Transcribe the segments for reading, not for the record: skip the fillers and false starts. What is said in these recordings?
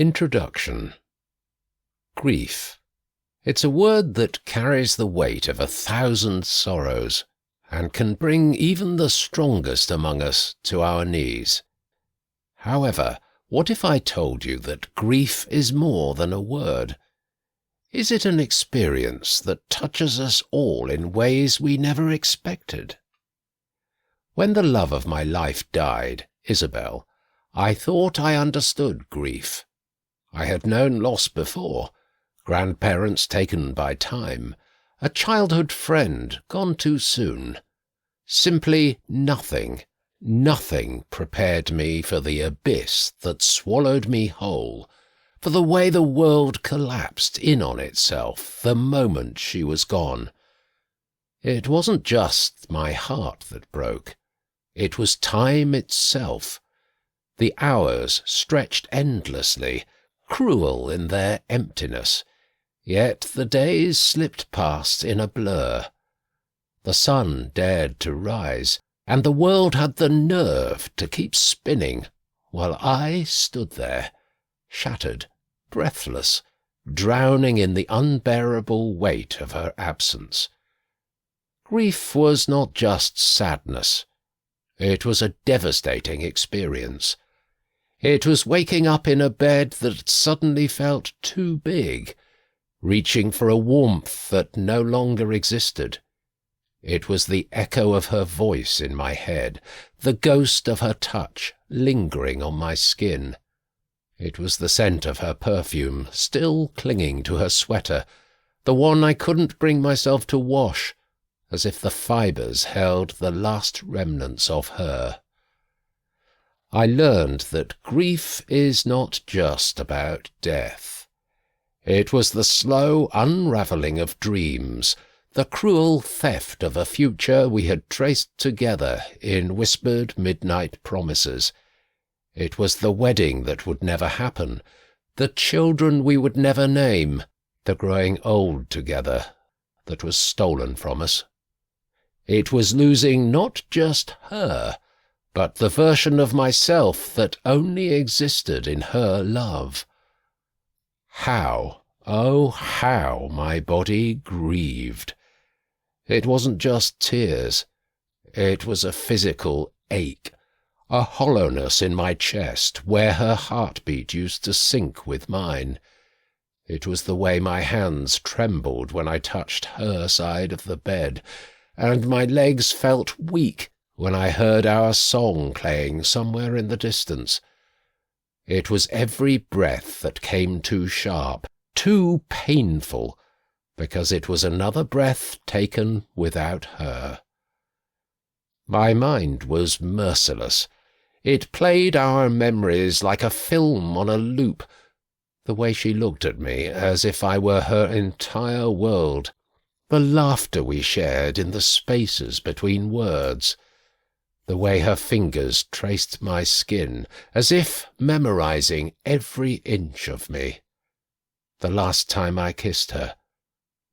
Introduction. Grief. It's a word that carries the weight of 1,000 sorrows and can bring even the strongest among us to our knees. However, what if I told you that grief is more than a word? Is it an experience that touches us all in ways we never expected? When the love of my life died, Isabel, I thought I understood grief. I had known loss before, grandparents taken by time, a childhood friend gone too soon. Simply nothing prepared me for the abyss that swallowed me whole, for the way the world collapsed in on itself the moment she was gone. It wasn't just my heart that broke. It was time itself. The hours stretched endlessly, cruel in their emptiness, yet the days slipped past in a blur. The sun dared to rise, and the world had the nerve to keep spinning, while I stood there, shattered, breathless, drowning in the unbearable weight of her absence. Grief was not just sadness. It was a devastating experience. It was waking up in a bed that suddenly felt too big, reaching for a warmth that no longer existed. It was the echo of her voice in my head, the ghost of her touch lingering on my skin. It was the scent of her perfume still clinging to her sweater, the one I couldn't bring myself to wash, as if the fibres held the last remnants of her. I learned that grief is not just about death. It was the slow unravelling of dreams, the cruel theft of a future we had traced together in whispered midnight promises. It was the wedding that would never happen, the children we would never name, the growing old together that was stolen from us. It was losing not just her, but the version of myself that only existed in her love. How, oh how my body grieved! It wasn't just tears. It was a physical ache, a hollowness in my chest where her heartbeat used to sync with mine. It was the way my hands trembled when I touched her side of the bed, and my legs felt weak when I heard our song playing somewhere in the distance. It was every breath that came too sharp, too painful, because it was another breath taken without her. My mind was merciless. It played our memories like a film on a loop, the way she looked at me as if I were her entire world, the laughter we shared in the spaces between words, the way her fingers traced my skin as if memorizing every inch of me. The last time I kissed her,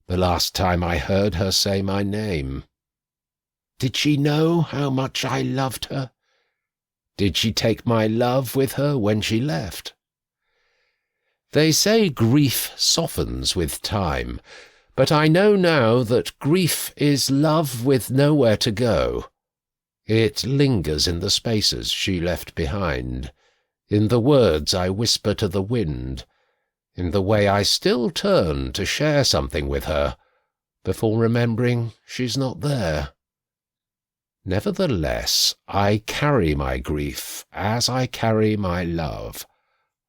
the last time I heard her say my name. Did she know how much I loved her? Did she take my love with her when she left? They say grief softens with time, but I know now that grief is love with nowhere to go. It lingers in the spaces she left behind, in the words I whisper to the wind, in the way I still turn to share something with her, before remembering she's not there. Nevertheless, I carry my grief as I carry my love,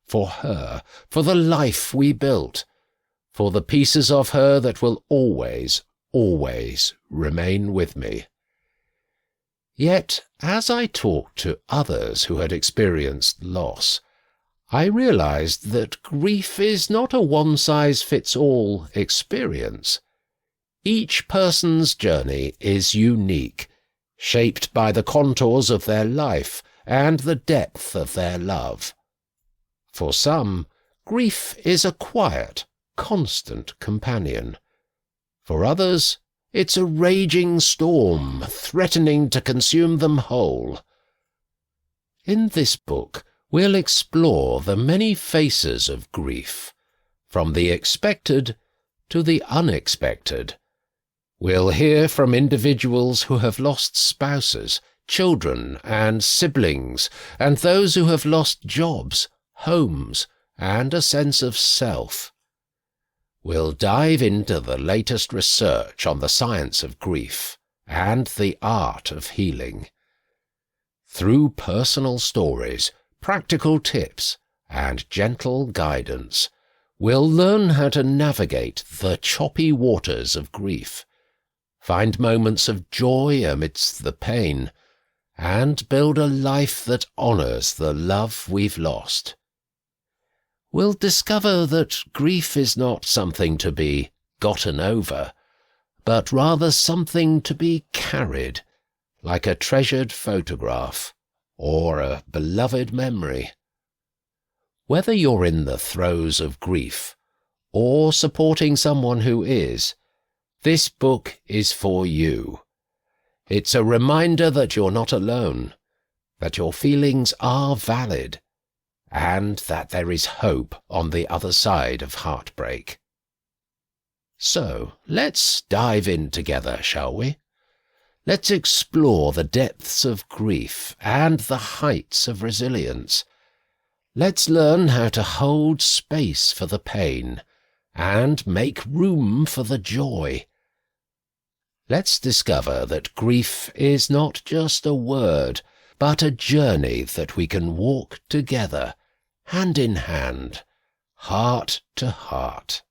for her, for the life we built, for the pieces of her that will always, always remain with me. Yet, as I talked to others who had experienced loss, I realized that grief is not a one-size-fits-all experience. Each person's journey is unique, shaped by the contours of their life and the depth of their love. For some, grief is a quiet, constant companion. For others, it's a raging storm threatening to consume them whole. In this book, we'll explore the many faces of grief, from the expected to the unexpected. We'll hear from individuals who have lost spouses, children and siblings, and those who have lost jobs, homes, and a sense of self. We'll dive into the latest research on the science of grief and the art of healing. Through personal stories, practical tips, and gentle guidance, we'll learn how to navigate the choppy waters of grief, find moments of joy amidst the pain, and build a life that honors the love we've lost. We'll discover that grief is not something to be gotten over, but rather something to be carried, like a treasured photograph or a beloved memory. Whether you're in the throes of grief or supporting someone who is, this book is for you. It's a reminder that you're not alone, that your feelings are valid, and that there is hope on the other side of heartbreak. So, let's dive in together, shall we? Let's explore the depths of grief and the heights of resilience. Let's learn how to hold space for the pain and make room for the joy. Let's discover that grief is not just a word, but a journey that we can walk together, hand in hand, heart to heart.